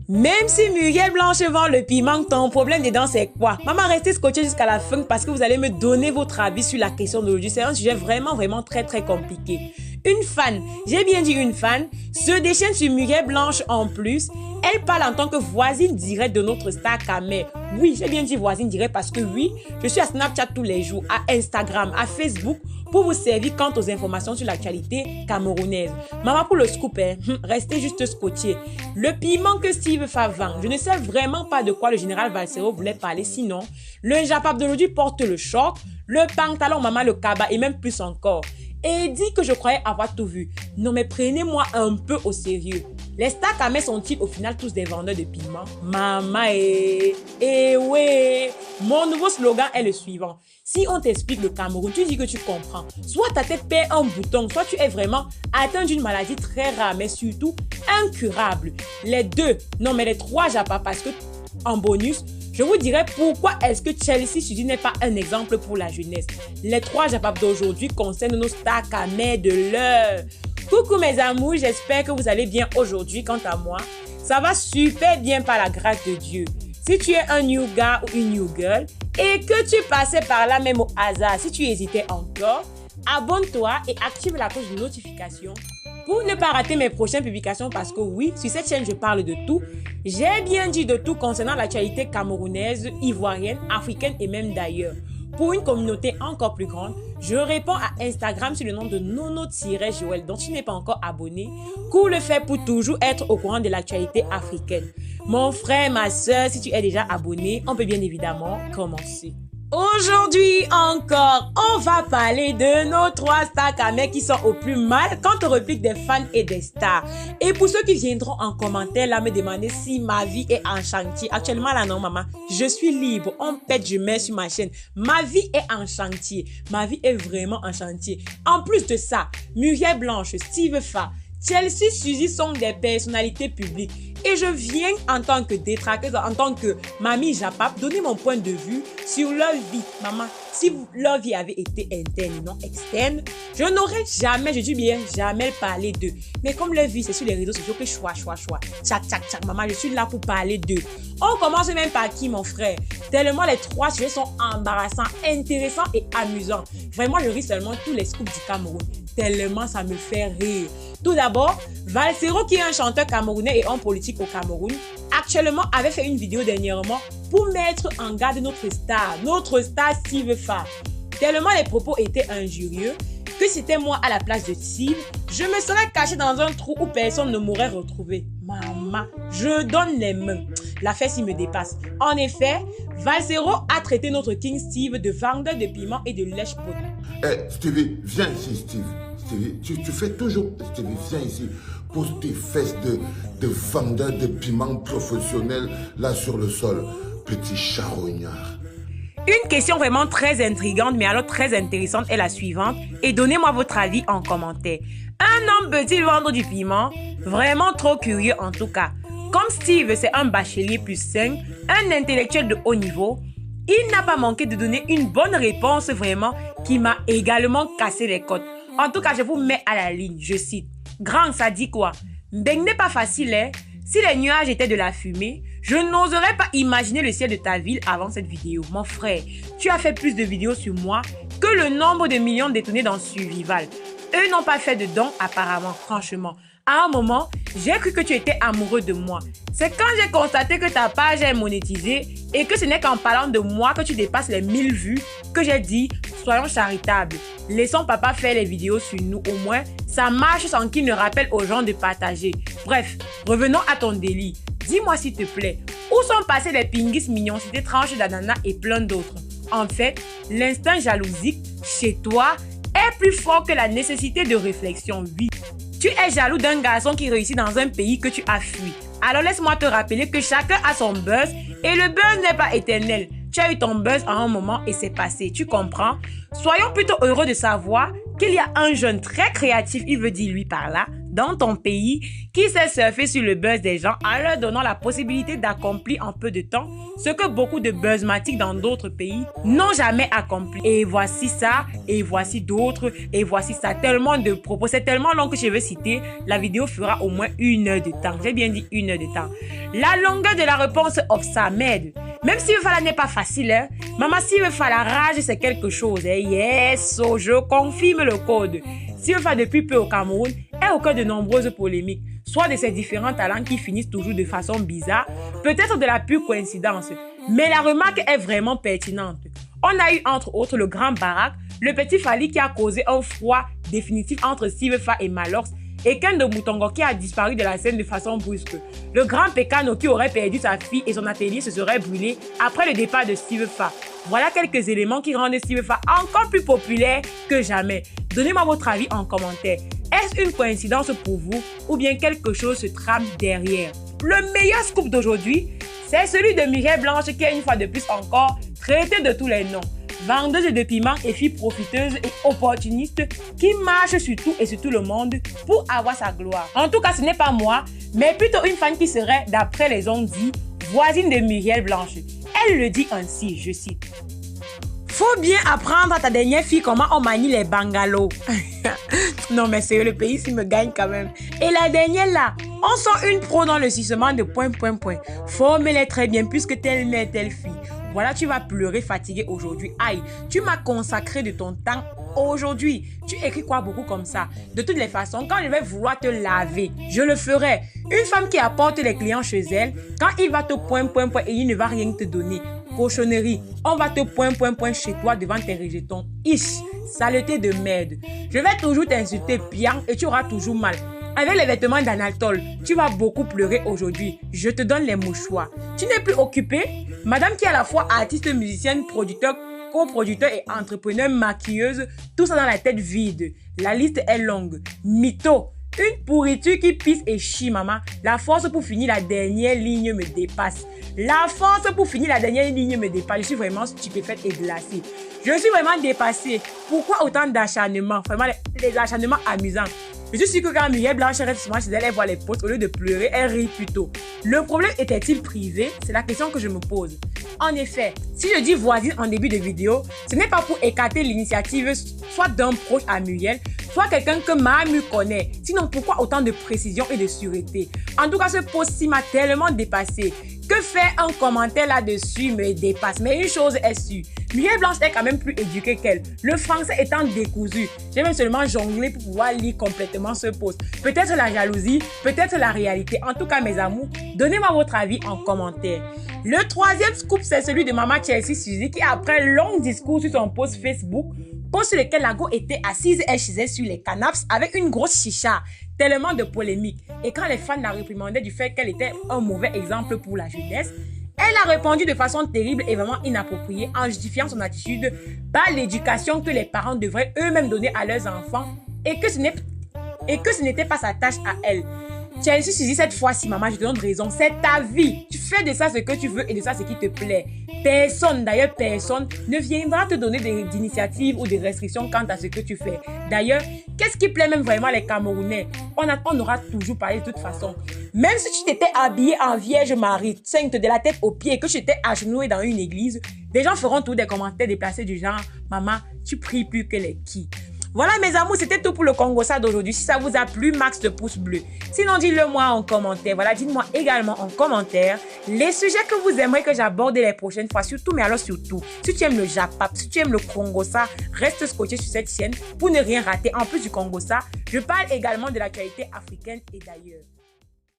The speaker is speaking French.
Même si Muriel Blanche vend le piment, ton problème dedans c'est quoi? Maman, restez scotché jusqu'à la fin parce que vous allez me donner votre avis sur la question d'aujourd'hui. C'est un sujet vraiment très compliqué. Une fan, j'ai bien dit une fan, se déchaîne sur Muriel Blanche en plus. Elle parle en tant que voisine directe de notre star Kamel. Oui, j'ai bien dit voisine directe parce que oui, je suis à Snapchat tous les jours, à Instagram, à Facebook pour vous servir quant aux informations sur l'actualité camerounaise. Maman, pour le scoop, restez juste scotché. Le piment que Steve Fa vend, je ne sais vraiment pas de quoi le général Valsero voulait parler, sinon le Japap d'aujourd'hui porte le short, le pantalon maman le kaba et même plus encore. Et dit que je croyais avoir tout vu. Non mais prenez-moi un peu au sérieux. Les stars Kamel sont-ils au final tous des vendeurs de piments? Maman ouais. Mon nouveau slogan est le suivant. Si on t'explique le Cameroun, tu dis que tu comprends. Soit ta tête perd un bouton, soit tu es vraiment atteint d'une maladie très rare, mais surtout incurable. Les deux, non mais les trois Japa, parce que en bonus, je vous dirai pourquoi est-ce que Chelsea Sudi n'est pas un exemple pour la jeunesse. Les trois Japap d'aujourd'hui concernent nos stars Kamel de l'heure. Coucou mes amours, j'espère que vous allez bien aujourd'hui. Quant à moi, ça va super bien par la grâce de Dieu. Si tu es un new gars ou une new girl et que tu passais par là même au hasard, si tu hésitais encore, abonne-toi et active la cloche de notification pour ne pas rater mes prochaines publications parce que oui, sur cette chaîne, je parle de tout. J'ai bien dit de tout concernant l'actualité camerounaise, ivoirienne, africaine et même d'ailleurs. Pour une communauté encore plus grande, je réponds à Instagram sur le nom de Nono-Joël, dont tu n'es pas encore abonné. Cool le fait pour toujours être au courant de l'actualité africaine. Mon frère, ma soeur, si tu es déjà abonné, on peut bien évidemment commencer. Aujourd'hui encore, on va parler de nos trois stars Kamel qui sont au plus mal quant aux répliques des fans et des stars. Et pour ceux qui viendront en commentaire là me demander si ma vie est en chantier. Actuellement là non maman, je suis libre, on pète, je mets sur ma chaîne. Ma vie est en chantier, ma vie est vraiment en chantier. En plus de ça, Muriel Blanche, Steve Fa, Chelsea Sudi sont des personnalités publiques. Et je viens en tant que détracteuse, en tant que mamie Japap, donner mon point de vue sur leur vie. Maman, si leur vie avait été interne et non externe, je n'aurais jamais, je dis bien jamais parlé d'eux. Mais comme leur vie, c'est sur les réseaux sociaux que choix. Tchac, maman, je suis là pour parler d'eux. On commence même par qui, mon frère? Tellement les trois sujets sont embarrassants, intéressants et amusants. Vraiment, je ris seulement tous les scoops du Cameroun. Tellement ça me fait rire. Tout d'abord, Valsero, qui est un chanteur camerounais et homme politique au Cameroun, actuellement avait fait une vidéo dernièrement pour mettre en garde notre star Steve Fa. Tellement les propos étaient injurieux que si c'était moi à la place de Steve, je me serais caché dans un trou où personne ne m'aurait retrouvé. Maman, je donne les mains. La fesse, il me dépasse. En effet, Valsero a traité notre King Steve de vendeur de piment et de lèche-pot. Stevie, viens ici, Steve. Stevie, tu fais toujours... Stevie, viens ici. Pose tes fesses de vendeur de piment professionnel là sur le sol. Petit charognard. Une question vraiment très intrigante, mais alors très intéressante est la suivante. Et donnez-moi votre avis en commentaire. Un homme peut-il vendre du piment? Vraiment trop curieux en tout cas. Comme Steve, c'est un bachelier plus 5, un intellectuel de haut niveau, il n'a pas manqué de donner une bonne réponse vraiment qui m'a également cassé les côtes. En tout cas, je vous mets à la ligne, je cite. Grand, ça dit quoi? Ben n'est pas facile, hein? Si les nuages étaient de la fumée, je n'oserais pas imaginer le ciel de ta ville avant cette vidéo. Mon frère, tu as fait plus de vidéos sur moi que le nombre de millions détenus dans Survival. Eux n'ont pas fait de dons apparemment, franchement. À un moment, j'ai cru que tu étais amoureux de moi. C'est quand j'ai constaté que ta page est monétisée et que ce n'est qu'en parlant de moi que tu dépasses les 1000 vues que j'ai dit « Soyons charitables, laissons papa faire les vidéos sur nous, au moins ça marche sans qu'il ne rappelle aux gens de partager. » Bref, revenons à ton délit. Dis-moi s'il te plaît, où sont passés les pingis mignons, c'était tranches d'ananas et plein d'autres? En fait, l'instinct jalousique chez toi est plus fort que la nécessité de réflexion, oui. Tu es jaloux d'un garçon qui réussit dans un pays que tu as fui. Alors laisse-moi te rappeler que chacun a son buzz et le buzz n'est pas éternel. Tu as eu ton buzz à un moment et c'est passé, tu comprends? Soyons plutôt heureux de savoir qu'il y a un jeune très créatif, il veut dire lui par là, dans ton pays, qui sait surfer sur le buzz des gens en leur donnant la possibilité d'accomplir en peu de temps ce que beaucoup de buzzmatiques dans d'autres pays n'ont jamais accompli. Et voici ça, et voici d'autres, et voici ça. Tellement de propos, c'est tellement long que je veux citer. La vidéo fera au moins 1 heure de temps. J'ai bien dit 1 heure de temps. La longueur de la réponse ça m'aide. Même si Fa n'est pas facile, hein. Maman, si Fa la rage, c'est quelque chose. Hein. Yes, so je confirme le code. Si Fa depuis peu au Cameroun est au cœur de nombreuses polémiques, soit de ses différents talents qui finissent toujours de façon bizarre, peut-être de la pure coïncidence. Mais la remarque est vraiment pertinente. On a eu entre autres le grand Barack, le petit Fally qui a causé un froid définitif entre Steve Fa et Malox, et Ken de Moutongo qui a disparu de la scène de façon brusque. Le grand Pekano qui aurait perdu sa fille et son atelier se serait brûlé après le départ de Steve Fa. Voilà quelques éléments qui rendent Steve Fa encore plus populaire que jamais. Donnez-moi votre avis en commentaire. Est-ce une coïncidence pour vous ou bien quelque chose se trame derrière? Le meilleur scoop d'aujourd'hui, c'est celui de Mireille Blanche qui est une fois de plus encore traitée de tous les noms. Vendeuse de piments et fille profiteuse et opportuniste qui marche sur tout et sur tout le monde pour avoir sa gloire. En tout cas, ce n'est pas moi, mais plutôt une fan qui serait, d'après les on-dit, voisine de Mireille Blanche. Elle le dit ainsi, je cite. Faut bien apprendre à ta dernière fille comment on manie les bungalows. Non mais sérieux, le pays s'il me gagne quand même. Et la dernière là, on sent une pro dans le cissement de ... Formez-les très bien puisque telle mère, telle fille. Voilà, tu vas pleurer fatigué aujourd'hui. Aïe, tu m'as consacré de ton temps aujourd'hui. Tu écris quoi beaucoup comme ça? De toutes les façons, quand je vais vouloir te laver, je le ferai. Une femme qui apporte les clients chez elle, quand il va te ... et il ne va rien te donner. Cochonnerie, on va te ... chez toi devant tes rejetons. Ish, saleté de merde. Je vais toujours t'insulter bien et tu auras toujours mal. Avec les vêtements d'Anatole, tu vas beaucoup pleurer aujourd'hui. Je te donne les mouchoirs. Tu n'es plus occupée? Madame qui est à la fois artiste, musicienne, producteur, coproducteur et entrepreneur, maquilleuse, tout ça dans la tête vide. La liste est longue. Mytho. Une pourriture qui pisse et chie, maman. La force pour finir la dernière ligne me dépasse. La force pour finir la dernière ligne me dépasse. Je suis vraiment stupéfaite et glacée. Je suis vraiment dépassée. Pourquoi autant d'acharnement? Vraiment, les acharnements amusants. Je suis sûre que quand Mireille Blanche reste souvent chez elle, elle voit les posts, au lieu de pleurer, elle rit plutôt. Le problème était-il privé? C'est la question que je me pose. En effet, si je dis voisine en début de vidéo, ce n'est pas pour écarter l'initiative soit d'un proche à Muriel, soit quelqu'un que Mamu connaît. Sinon, pourquoi autant de précision et de sûreté? En tout cas, ce post-ci m'a tellement dépassé. Que faire un commentaire là-dessus me dépasse. Mais une chose est sûre, Mireille Blanche est quand même plus éduquée qu'elle. Le français étant décousu, j'ai même seulement jonglé pour pouvoir lire complètement ce post. Peut-être la jalousie, peut-être la réalité. En tout cas, mes amours, donnez-moi votre avis en commentaire. Le troisième scoop, c'est celui de Maman Chelsea Suzy qui, après un long discours sur son post Facebook, post sur lequel la go était assise et chisait sur les canaps avec une grosse chicha. Tellement de polémiques. Et quand les fans la réprimandaient du fait qu'elle était un mauvais exemple pour la jeunesse, elle a répondu de façon terrible et vraiment inappropriée en justifiant son attitude par l'éducation que les parents devraient eux-mêmes donner à leurs enfants et que ce n'était pas sa tâche à elle. Chelsea Suzy, cette fois-ci, maman, je te donne raison. C'est ta vie. Tu fais de ça ce que tu veux et de ça ce qui te plaît. Personne, d'ailleurs personne, ne viendra te donner d'initiatives ou des restrictions quant à ce que tu fais. D'ailleurs, qu'est-ce qui plaît même vraiment les Camerounais? On aura toujours parlé de toute façon. Même si tu t'étais habillée en Vierge Marie, sainte de la tête aux pieds, que tu étais agenouillée dans une église, des gens feront tous des commentaires déplacés du genre « Maman, tu pries plus que les qui ?» Voilà mes amours, c'était tout pour le Congossa d'aujourd'hui. Si ça vous a plu, max de pouces bleus. Sinon, dites-le moi en commentaire. Voilà, dites-moi également en commentaire les sujets que vous aimeriez que j'aborde les prochaines fois. Surtout, mais alors surtout, si tu aimes le Japap, si tu aimes le Congossa, reste scotché sur cette chaîne pour ne rien rater. En plus du Congossa, je parle également de l'actualité africaine et d'ailleurs.